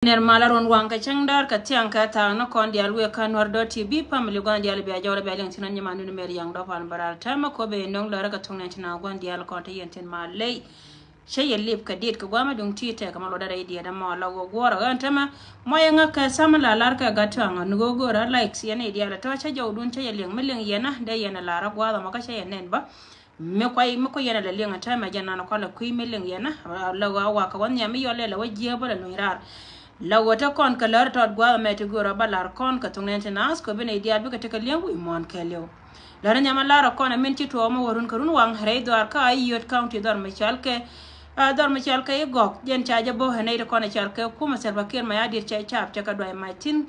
Nermalaron wanka changdar ka tianka ta no kon dial we kanwar do tv family gon dial be ajawle be len tinan nyama nu mer yang do fan baral tama ko be nong la ka tongna tina gon dial ko ta yenten ma lay shay lip ka dit ka gwama dung tite ka malo da idea da ma lago gora gan tama moya nga ka samala lar ka gatanga nugo gora likes yana dial ta cha jawdun cha yeleng meleng yana da yana lara gwa da maka shay nen ba me ko yana la lenga tama janna no kala kui meleng yana lago wa ka wan nyami yole la wajiya bala no irar lawata kon ka lar tot gwa meti gora balar kon ka tungnen nas ko bene dia bi ka tek lew imon kelew lar nyama lar kon men ci to mo warun karun wang re do ka ayot county dor machalke gok jen chaja bo hene ko na chalke kuma serba ker ma yadir cha chap ka do matin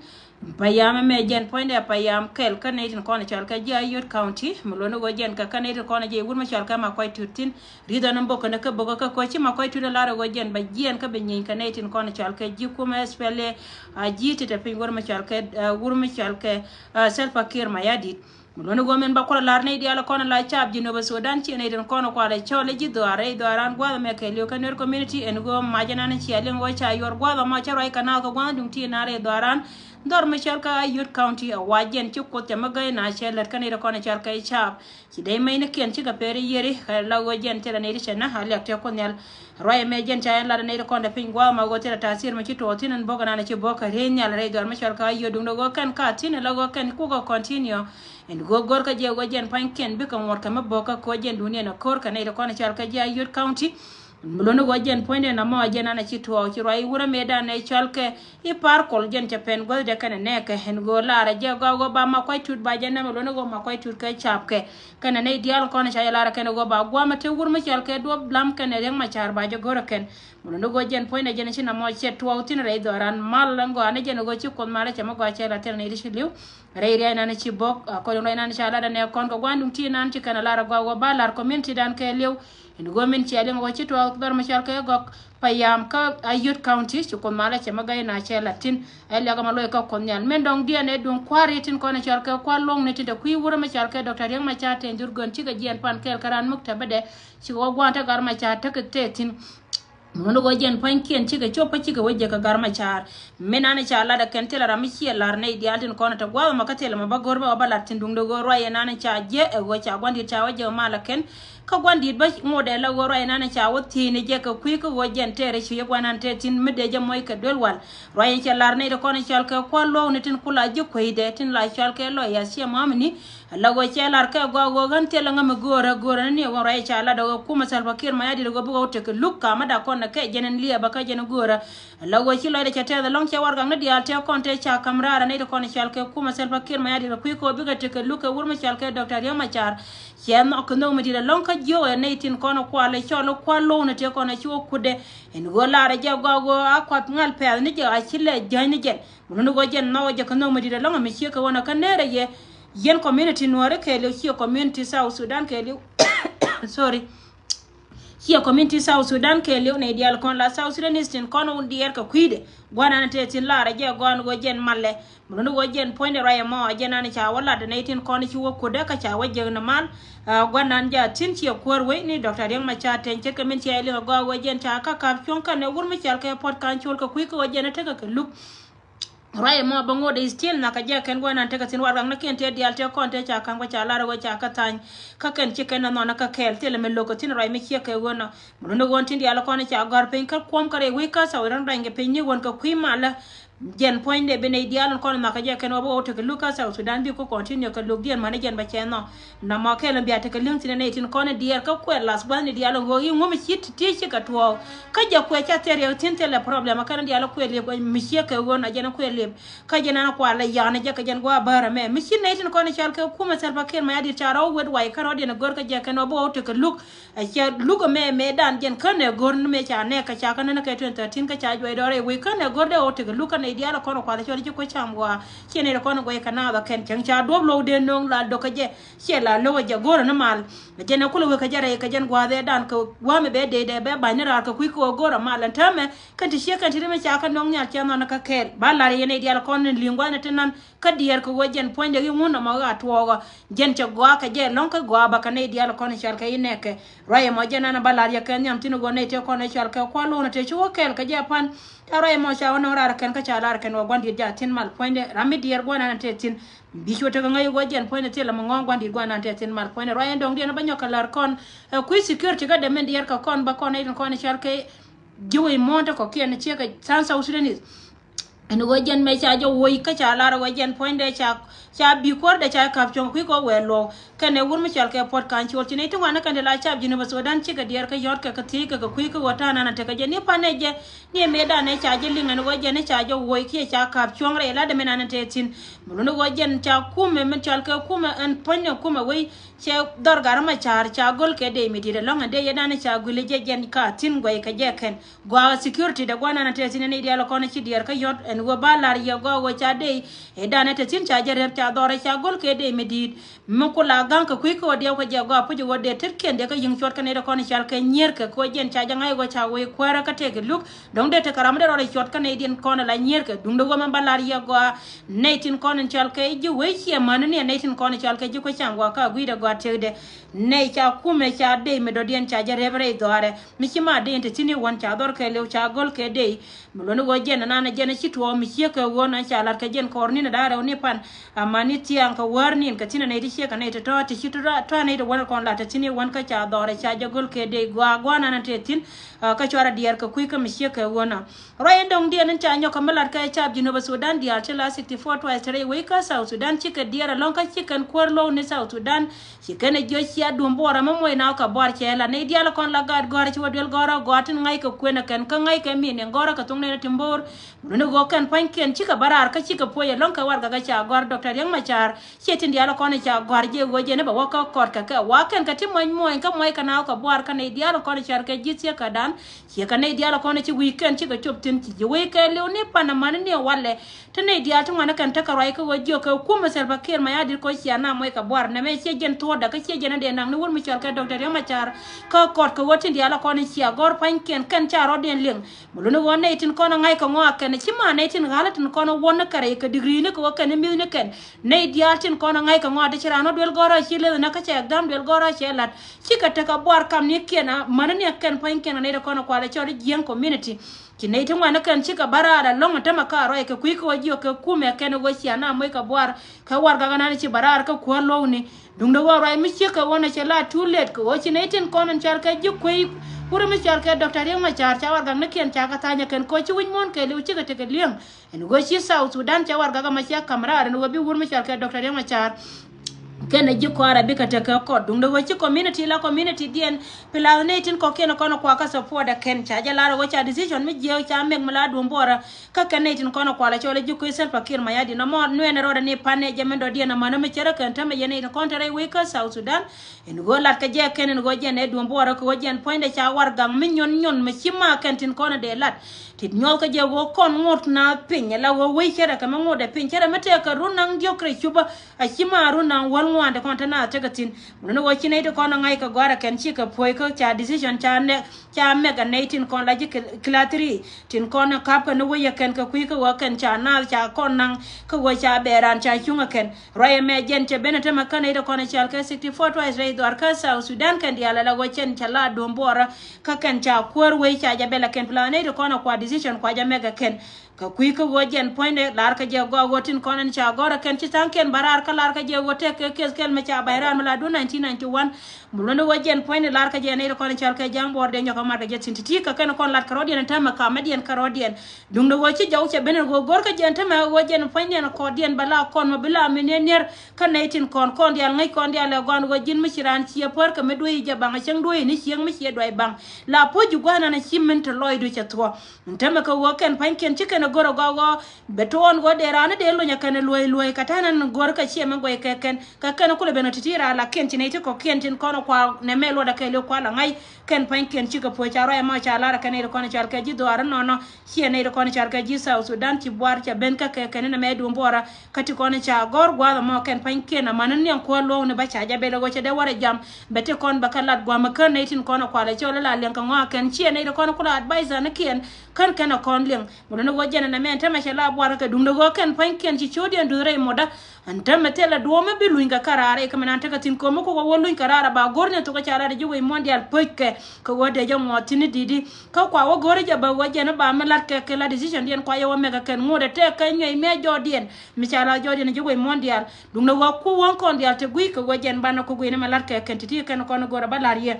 payam me jen point payam kel ka ne tin ko na chalke ja ayot county mulono go jen ka ne ko na je wur ma chalka ma koy tutin rida nan boko na ka bogo ka ko ci ma koy tuda lar go jen ba jen ka be nyin ka ne tin ko na chalke ji kuma spele a jiti te pin wur ma chalke selfa ker ma yadir mulono go men ba ko lar ne dia la ko na la chap ji no ba sudan ci ne tin ko na ko la chole ji do are do aran gwa me ke le ka ner community en go ma jana na ci alen go cha yor gwa ma cha roi kana ko gwa dum ti na re do aran dor ma chalka ayot county a wajen ci ko te magay na chelet kan ira ko na chalka I chap ci day may ne ken ci ga pere yeri la go jen te la ne ri na hali ak te ko nel roi me jen cha la ne ko da pin gwa ma go te tasir ma ci to tin boga na ci boka re nyal re dor ma chalka ayot dum go kan ka tin la go kan ku go continue en go gor ka je go jen pan ken bi kan wor ka ma boka ko jen dunia na kor kan ira ko na chalka je ayot county mulono go jen poinde na mo jen ana ci to ci roi wura me da ne chalke I par kol jen te pen go de kan ne ka hen go lara je go ba ma koy tut ba jen na mulono go ma koy tut ka chapke kan ne dial ko na cha lara kan go ba gwa ma te wur ma chalke do blam kan ne ma char ba je go ken mulono go jen poinde jen ci na mo che to tin re do ran mal ngo ana jen go ci kon mala cha ma go cha la tel ne ri liu re re na ci bok ko no na cha la da ne kon go gwandum ti nan ci kan lara go ba lar community dan ke liu en go men ci alen go ci to dor ma chalke gok payam ka ayot county ci kon mala ci magay na ci latin ay laga ma loy ka kon nyal men dong diane dong kwari tin ko na chalke kwa long ne tinde kuy wura ma chalke docteur yang ma cha ten jurgon ci ga jien pan kel karan mukta bade ci go gwanta gar ma cha tak tetin mono go jen pan kien ci ga chopa ci ga wajja ka gar ma char menane cha la da ken tela ram ci lar ne dialtin ko na ta gwa ma ka tela ma bagor ba balatin dung do go roye nane cha je e go cha gwandi cha wajja mala ken ka gwandi ba model la go roye nane cha wotti ne je ka kuy ko go jen tere ci gwanan tetin midde je moy ka dolwal roye cha lar ne de ko na chal ka ko lo ne tin kula je ko ide tin la chal ke lo ya ci mamni la go cha lar ka go gan tela ngam gora ne go roye cha la do kuma salva kir ma yadi go bugo te ka lukka ma da ko na ke jenen liya ba ka jenen gora la go ci lo de cha te da long cha warga ngadi al te konte cha kamrara ne de ko na chal ke kuma salva kir ma yadi ku ko biga te ka lukka wur ma chal ke docteur ya ma char chen ko no mi de long ka jo ne tin ko no kwa le cholo kwa lo ne te ko na chuo kude en go la ra ja go akwa ngal pe ne ja a chile jani jen mun go jen no ja ko no mi de long mi chi ka wona ka nere ye yen community nuare ke le chi community South Sudan ke le sorry here community South Sudan ke le ne dial kon la South Sudanese tin kon un dier ka kuide gwana na te tin la ra je gon go jen malle mun go jen point ra mo jena na cha wala da ne tin kon chi wo kude ka cha waje na mal gwana ja tin chi ko we ni doctor yang ma cha ten che community le go jen cha ka ka chon ka ne wur mi chal ke pot kan chol ka ku ko jena te ka look Rai mo bango de still na ka je ken gwana te ka tin warang na ken te dial te kon te cha kan go cha la go cha ka tan ka ken chi ken na ka kel te le me loko tin rai me chi ke wona mun no gon tin dial kon cha gar pen ka kom kare we ka sa ran range pen ni won ka kui mala jen point de bene dial kon na ka je ken obo te ka luka sa Sudan bi ko continue ka lok dial man jen ba chen no na ma ke le bi ate ka lung tin ne tin kon dial ka ko las ban ni dial go yi ngom chi ti chi ka to ka je ko cha te re tin te le problem ka dial ko le ko mi chi ke wona jen ko le ka jena na kwa la yana je ka jen go bara me mi chi ne tin kon chal ka kuma sel ba ken ma yadi charo wed wai ka ro de na gor ka je ken obo te ka luk a che lugo me dan jen ka ne gor me cha ne ka cha ka na ka 2013 ka cha jo do re we ka ne gor de o te ka luk ne ne dia la kono kwala chori ko chambwa chene kono go kana da ken chang cha doblo de nong la do kaje che la lo ja goro na mal je na kulo ka jare ka jan gwa de dan ko wa me be de be ba ni ra ka ku ko goro mal tame kan ti she kan ti me cha kan nong nya cha na ka kel ba la ye ne dia la kono lingwa na tenan ka dier ko jen point de mun na ma ga tuogo jen cha gwa ka je long ka gwa ba ka ne dia la kono char ka ineke raye mo jena na ba la ya kan nyam tinu go ne te kono char ka kwa lo na te chu kel ka je pan taro mo cha wono ra kan ka cha la kan wa gwandi ja tin mal point de rami dier go na te tin bisho te ngai go jen point te la mo gwandi go na te tin mal point raye ndong dia na ba nyoka lar kon ku security ga de men dier ka kon ba kon ne kon char ke jiwe monta ko ken che ka sansa usulenis eno go jen me cha jo woi ka cha lar go jen point de cha bi kor de cha kap chong ku ko welo kane wur mi chal ke pot kan chol tine to wana kan de la chap jinu baso dan chi ka dier ka yot ka ti ka ku ko wata na te ka je ni pane je ni me da ne cha je linga no go jen ne cha jo woi ki cha kap chong re la de me na te tin mu no go jen cha kume me chal ke kume en ponyo kume woi che dor gar ma char cha gol ke de mi dire longa de ye dane cha gule je jen ka tin go ka je ken go security de gwana na te tin ne dia lo kono chi dier ka yot en go balar ye go wo cha de e dane te tin cha je re cha dore cha gol ke de mi dit mu ko la gan ka ku ko de ko je go pu jo de tet ken de ka yin chot ka ne de kono chal ke nyer ka ko jen cha jangai go cha wo kwara ka te ke luk dong de te karam de ro chot ka ne din kono la nyer ka dung de go man balar ye go ne tin kono chal ke ji we chi man ne ne tin kono chal ke ji ko changwa ka gui de go tede ne cha kume cha de me do dien cha jare bre dore mi chi ma de te tini won cha dor ke le cha gol ke de mo no go jen na na jen chi to mi chi ke won cha lar ke jen korni na dare ni pan amani ti an ka warni ka tina ne di che ka ne te to ti chi to ne de won kon la te tini won ka cha dore cha jagol ke de gwa na na te tin ka chora dier ka ku ka mi chi ke wona royen dong dien cha nyo ka malar ka cha bi no ba Sudan diar che la 64 twice tre we ka South Sudan chi ke dier lon ka chi kan kwor lo ne South Sudan chi kan jo chia dum bora mo moy na ka bor che la ne dia la kon la gad gor chi wadel gora gotin ngai ka kwena kan ka ngai ka mi ne gora ka tung ne timbor no go kan pan ken chi ka barar ka chi ka poye lon ka war ga cha gor Dr. Yang Machar chi tin dia la kon cha gor je go je ne ba ka kor ka wa kan ka ti moy ka moy ka na ka bor ka ne dia la kon char ka ji chi ka dan chi ka ne dia la kon chi weekend chi ka chop tin chi we ka le ne pa na man ne walle tene dia tu ngana kan ta ka rai ka go jo ka ku ma sel ba ker ma ya dir ko chi na moy ka bor ne me chi gen to da ka chi gen de nang ne won mi chal ka Dr. Yang Machar ka kot ka wotin dia la kon chi agor pan ken kan cha ro den ling mu no won ne tin kon ngai ka ngwa ken chi ma ne tin galat kon won ka re ka degree ne ko ken mi ne ken ne dia tin kon ngai ka ngwa de chira no del gora chi le na ka cha exam del gora che lat chi ka ta ka bor kam ni ken man ne ken pan ken ne de kon ko le chori gen community kinai tin wana kan chika barara longa tama ka roi ka kuiko wajio ka kume ken go sia na moi ka bwar ka war ga na chi barar ka ko lo ni dung do roi mi chika wona chela too late ko chinai tin konon char ka ji koi pura mi char ka Dr. Yang Machar cha war ga na ken cha ka tanya ken ko chi win mon ke lu chika te ke liang en go chi South Sudan cha war ga ma cha kamra no bi wur mi char ka Dr. Yang Machar kena jiko arabi kataka ko dung do wachi community la community dien pelanetin ko kena kono kwa ka support da ken cha jala ro cha decision mi je cha meg mala do mbora ka kenetin kono kwa la chole jiko isel pakir mayadi no mo nwene ro ne pane je mendo dien na mano mi chera kan tame yene kontre we ka South Sudan en go lat ka je kenen go je ne do mbora ko jen point cha war gam mi nyon mi chima kentin kono de lat tit nyol ka je go kon ngot na pinya la wo we chera ka mo de pin chera mete ka runang diokre chuba a chima runang wal ngwande konta na tegatin no wo chine de kono ngai ka gwara ken chi ka poi ko cha decision cha ne cha mega 18 kon la ji klatri tin kono kap ka no wo ken ka kui ka wo ken cha na cha kon nang ka wo cha beran cha chunga ken roye me jen che benete makane de kono cha ka 64 twice rate do arka South Sudan kan dia la wo chen cha la do mbora ka ken cha kwor we cha ja bela ken plane de kono kwa decision kwa ja mega ken ka kui ka wojen point lar ka je go wotin konen cha gora ken ci tanken barar ka lar ka je wote ke kel me cha bayran mala do 1991 mulono wojen point lar ka je ne konen cha ka jambor de nyoko marga je sintiti ka ken kon lar ka rodien tama ka medien ka rodien dung do woci jaw che benen go gor ka je tama wojen point en ko dien bala kon mo bila menenier ka 19 kon dial ngai kon dial gon wojin mi chiran ci por ka medoi je banga chang doi ni chiang mi che doi bang la poju gwana na chimment loidu cha to tama ka woken point ken ci ken goro go beton go de rana de lo nyakane loy katana gor ka chiema go ken ka ken kule benotira la ken tinete ko ken tin kono kwa ne melo da kele kwa la ngai ken pan ken chika po cha roya ma cha lara ken ro kono char ka ji do ara no chiene ro kono char ka ji South Sudan ti bwar cha ben ka ken na me dum bora kati kono cha gor gwa mo ken pan ken na manan yan ko lo ne ba cha ja belo go cha de wara jam bete kon bakalat gwa ma ken tin kono kwa la chola la len ka ngwa ken chiene ro kono kula advisor na ken kan kon len mo no go jena na me ntama cha la bwar ka dum do go ken pan ken chi chodi ndure moda antama tela duome biluinga karara kama nantaka tin ko moko ko woluin karara ba gorne to ko cara de jowe mondial poike ko wode jo ngotini didi ka kwa wo gore ja ba wajena ba malat ke la decision dien kwa yo mega ken ngode te kanye me jodien mi cara jodien jowe mondial dum no wa ku won kon dial te gui ko wajen bana ko guine malat ke ken titi ken ko no gore balarie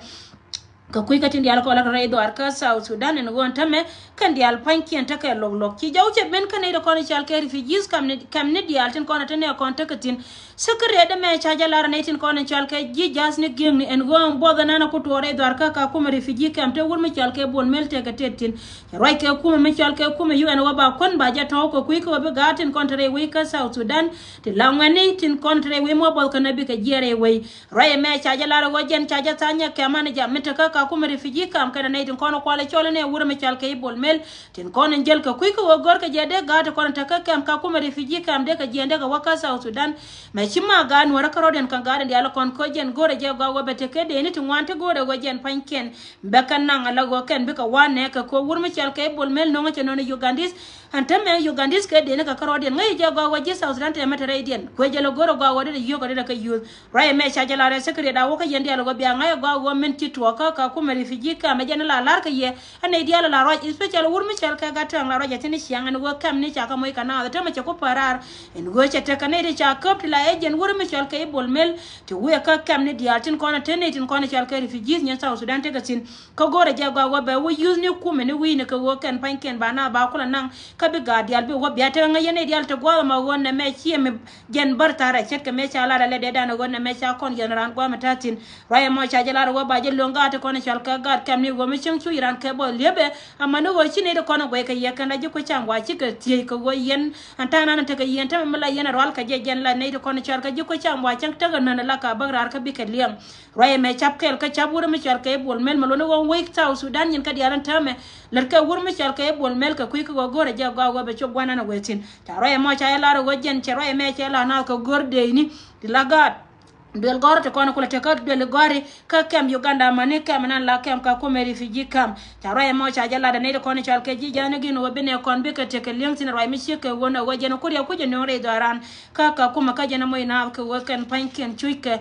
ka kuy ka tin dial ko la raido arka South Sudan en gon tame kan dial panki en take log ki jawche ben kan ida kon chal ke refugees kam ne dial tin kon tane kon takatin sekre de me chaja lar ne tin kon chal ke ji jas ne geng ni en gon boda nana ko tore do arka ka kuma refugee kam te wur me chal ke bon mel te ka tetin roi ke kuma me chal ke kuma UN wa ba kon ba ja taw ko kuy ko be gatin kon tare we ka South Sudan te langwani tin kon tare we mo bol kan bi ka jere we roi me chaja lar go jen chaja tanya ke man ja meta ka kuma refugee kam kana ne tin kono kwale chole ne wura me chal kay bol mel tin kono njel ka kuy ko gor ka jede gata kono taka kam ka kuma refugee kam de ka jende ka waka South Sudan me chima gan wara karoden kan gaden ya kon ko jen gore je go wabete ke de ni tin wante gore go jen panken be kan nan ala go ken be ka wane ka ko wura me chal kay bol mel no ngate no Ugandis antame Ugandis ke de ne ka karoden ngai je go waje South Sudan te meta radian ko je lo goro go wade yo go de ka youth ray me cha jala re sekre da wo ka jende ala go bi ngai go men ti to ka kuma refugee ka me jana la lar ka ye ane diala la roj special wur mi chal ka gata la roj tini siang an go kam ni cha ka moy kana ta ma cha ko parar en go cha te kana de cha kop la ejen wur mi chal ka e bol mel to we ka kam ni dial tin kona tene tin kona chal ka refugees nya South Sudan te ka tin ka gore ja go be wo use ni kuma ni wi ni ka wo kan panken bana ba kula nan ka bi ga dial bi wo bi ta nga yene dial te go ma wonna me chi me gen bar tara chet ka me cha la le de da no gonna me cha kon general go ma tatin raya mo cha jala ro ba je longa te kona chal ka gar kam ni go mi chung chu iran ke bo lebe amano go chine de kono go ka ye kana ji ko changwa chi ka tie ko go yen antana na te ka yen ta mala yen ral ka je jen la ne de kono chal ka ji ko changwa chang ta na la ka bagrar ka bi ka liam roye me chap kel ka chabura mi chal ka bol mel malo no go wake South Sudan yen ka diaran tame lar ka wur mi chal ka bol mel ka kuy ko gore ja go be chop gwana na wetin ta roye mo cha la ro go jen che roye me che la na ko gorde ni dilagat del gore te kono kula te ka del gore ka kem Uganda mane kam nan la kem ka ko me refugee kam ta roye mo cha jala da ne kono chal ke ji jana gi no bene kon be ka te ke leng tin roye mi che ke wona wo jeno ko ya ko jeno re daran ka kuma ka jena moy na ka wo ken panken chuike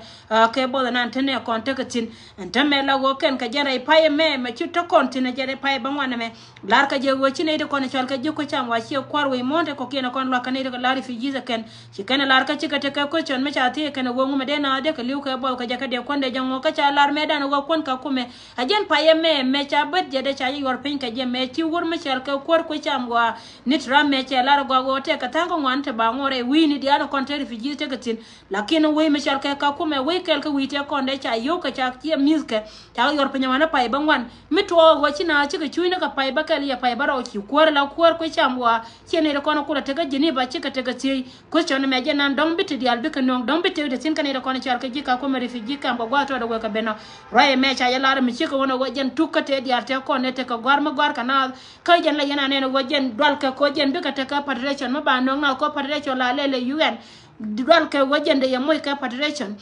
ke bo nan tene kon te tin entame la wo ken ka jera paye me chu to kon tin jere paye ba ngwana me lar ka je wo chi ne de kono chal ke ji ko cham wa chi kwar we monte ko kena kon la ka ne de la refugee ken chi ken lar ka chi ka te ko chon me cha te ken wo ngume de na de ka liu ka bo ka jaka de konde jango ka cha lar me dan go kon ka kume ajen paye me cha bet je de cha yor pin ka je me ti wur me chal ka kor ko cham wa nitra me cha lar go te ka tango ngwan te ba ngore wi ni dia no kon te refugee te gatin lakini we me chal ka kume we kel ka wi te konde cha yo ka cha ti miske cha yor pin wana paye bangwan mitwo go china chi ka chuina ka paye ba kali ya paye baro ki kor la kor ko cham wa chene de kono kula te ga jini ba chi ka te ga ti ko chon me je nan dong bit dial bi ka no dong bit de tin ka ne de kono chal ka ka ko mari fiji kam bo gwato do ka beno roye me cha yala mi chiko wono wojen tukate diar te ko ne te ko gor ma gor kana ka jen la yana ne wojen dol ka ko jen bi ka te ka federation ma ba no na ko federation la lele UN dol ka wojen de yamoy ka federation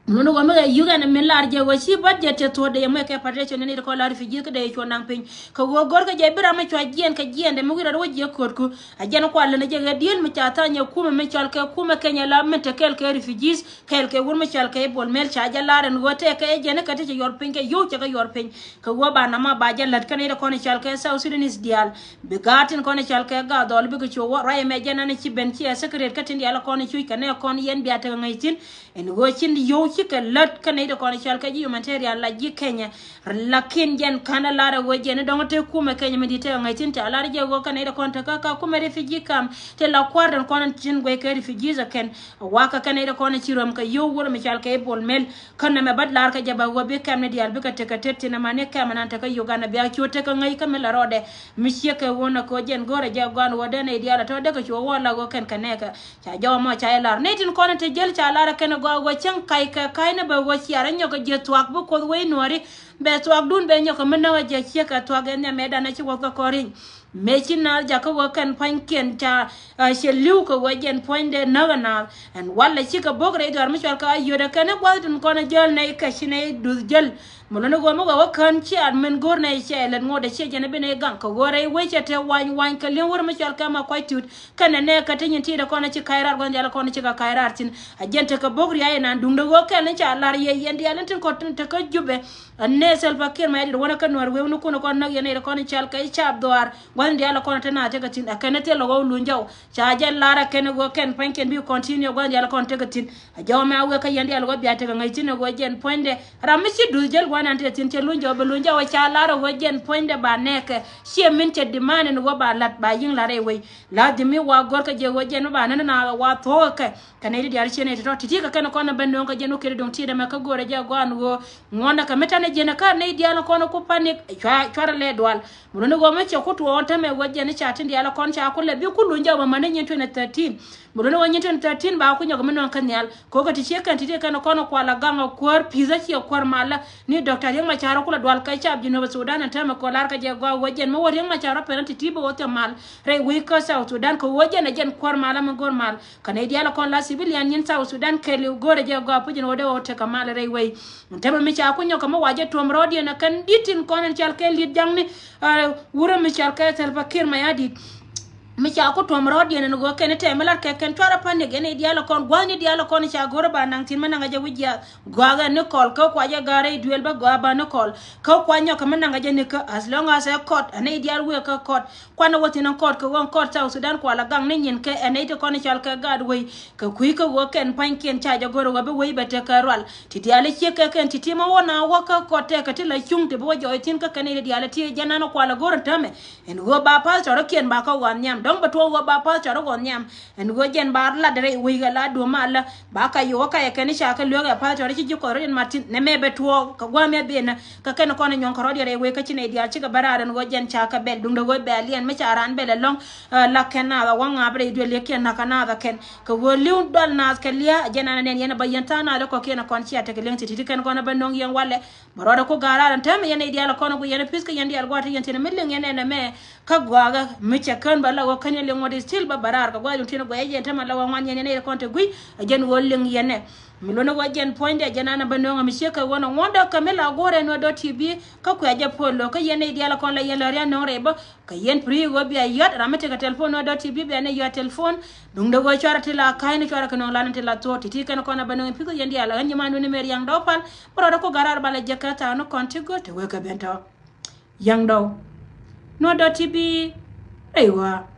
mono go me Uganda min larje wo ci budget to de mo ke federation ni ko la refugee ko de ko nang pin ko go gor ka je bira ma cho jien ka jien de mo gira wo je ko ko a jen ko alla ne je dien mi cha ta nya kuma me chal ke kuma kenya la men te kel ke refugees kel ke wur me chal ke bol mel cha ja la ren go te ke jen ka te yor pin ke yo ka yor pin ko go ba na ma ba je lat ka ne ko ne chal ke South Sudanese dial be gatin ko ne chal ke ga dol bi ko cho ray me jen na ci ben ci secret ka tin dial ko ne ci ka ne ko yen bi ata ngaitin en go cin yo chika lot kana ida kona chal ka ji humanitarian la ji Kenya lakin jen kana lara go jen dongo te kuma Kenya medite ngai tin ta lara je go kana ida konta ka kuma refugee camp te la kwardan kona tin go ka refugees ken waka kana ida kona chirom ka yo wuro mi chal ka e bol mel kana me bad lar ka jaba go be kam ne dial be ka te ka tetti na mane kam nan ta ka yo gana be a chote ka ngai ka mela rode mi sheke wona ko jen gore ja gan wode ne dial to de ka cho wala go ken kaneka cha jaw ma cha lar ne tin kona te jel cha lar ka ne go chen kai ka kai ne ba go chiara nyoko je twak bu ko we nori be twak dun be nyoko mena je cheka twak ne me da na chi go ko ring mechina ja ko kan panken cha shelu ko wajen poinde nagana and wala chika bogre idar mishal ka yoda kan gwadun kona jel ne ka shine du jel mulono go mo go kan chi admin gor ne shelen ngode che jene bene gan ko gore weche te wan ka len wor mishal ka ma kwaitut kan ne ka tin ti da kona chi kairar gon jala kona chi ka kairar tin agente ka bogre ay nan dum go kan cha lar ye yendi alentin ko tin ta ka jube ne sel bakir ma yidi wona kan war wewnu ko ko nag yene ko ni chal kay chab doar gon diala ko tana te gatin akanete lo go lunjaw cha jel lara ken go ken panken bi continue gon diala ko te gatin a jaw ma we ka yandi ala go biate ga ngaitin go jen poinde ramisi du jel gon ante tin te lunjaw be lunjaw cha lara go jen poinde ba nek she min te dimane go ba lat ba yin lare we la dimi wa gor ka je go jen ba nan na wa to ka kanedi dial chene to titi ka ken ko na ben no ka jenu kede don ti de ma ka gore ja gon go ngona ka metane jena ka ne diala ko no ko panik chwara le dwal muno go ma che ko to wonta me wajja ne chatin diala kon cha ko le bi kullu njaw ma ne nyen 13 muno wonyen 13 ba ku nyogo menon kan yal ko ka ti che kan ti de kan ko no kwala ganga kwar pizza chi kwar mala ni doctor yang ma charo kula dwal kai chab jino Sudan ta ma ko lar ka je go wajjen mo wori ma charo penalty tibo wote mal re wi ko South Sudan ko wajja na jen kwar mala ma gor mal kan e diala kon la civilian yin South Sudan ke le gore je go pujin wode wote ka mal re wi ntema mi cha ku nyogo ma waje tom rodi na kan ditin konen chal ke li jangni wuro mi chal ke tel bakir ma yadi mi cha ko tom rodi na go ken te melar ke ken tora pande gene diala kon gwani diala kon cha goro ba nang tin mananga je wujja gwaga ne kol ko kwa je gare duel ba go ba ne kol ko kwa nyoka mananga je ne ka as long as a court ane dial we ka court kwa na woti na court ko won court South Sudan kwa la gang ne nyen ke ane te kon chal ka gad we ka kui ko go ken pan ken cha je goro ba we ba te ka rwal ti diala che ke ken ti ma wona wa ka court te ka ti la chung te bo jo tin ka ken diala ti jana no kwa la goro tame en go ba pa choro ken ba ka wan nyam dong bato go ba pa charo go nyam en go jen bar la dere wi ga la do mala ba ka yo ka ken sha ka lo ga pa charo chi ko ren martin ne me beto ka go me be na ka ken ko ne nyon ko dere we ka chi ne dia chi ga bararan go jen cha ka bel dung do go be alien me charan bele long la ken na wa nga bre do le ken na kana da ken ka go liu dal na ka lia jena ne yena bayanta na da ko ken kon chi ata ke len ti ken ko na ben nong yen wale baro ko gararan tam yena dia la ko no go yena piska yen dia go ta yen tin millen yena ne me ka gwaga me cha kan ba la go kan le ngode still ba barar ka gwajun tino go eje tama la wan yene ne konte gui ajen wolling yene milono wajen point ajana na banonga misheka wona ngonda kamela gore no .tv ka ku aje polo ka yene diala kon la yela ria no reba ka yen pri go bi ayat ramete ka telephone no .tv be ne yo telephone dung do go chara tila kaini chara ka no la tila to titi kan ko na banonga piko yendi ala hanji manu ne mer yang dopal pro ko garar bala jakata no konte go te we ka bento yang do no .tv ewa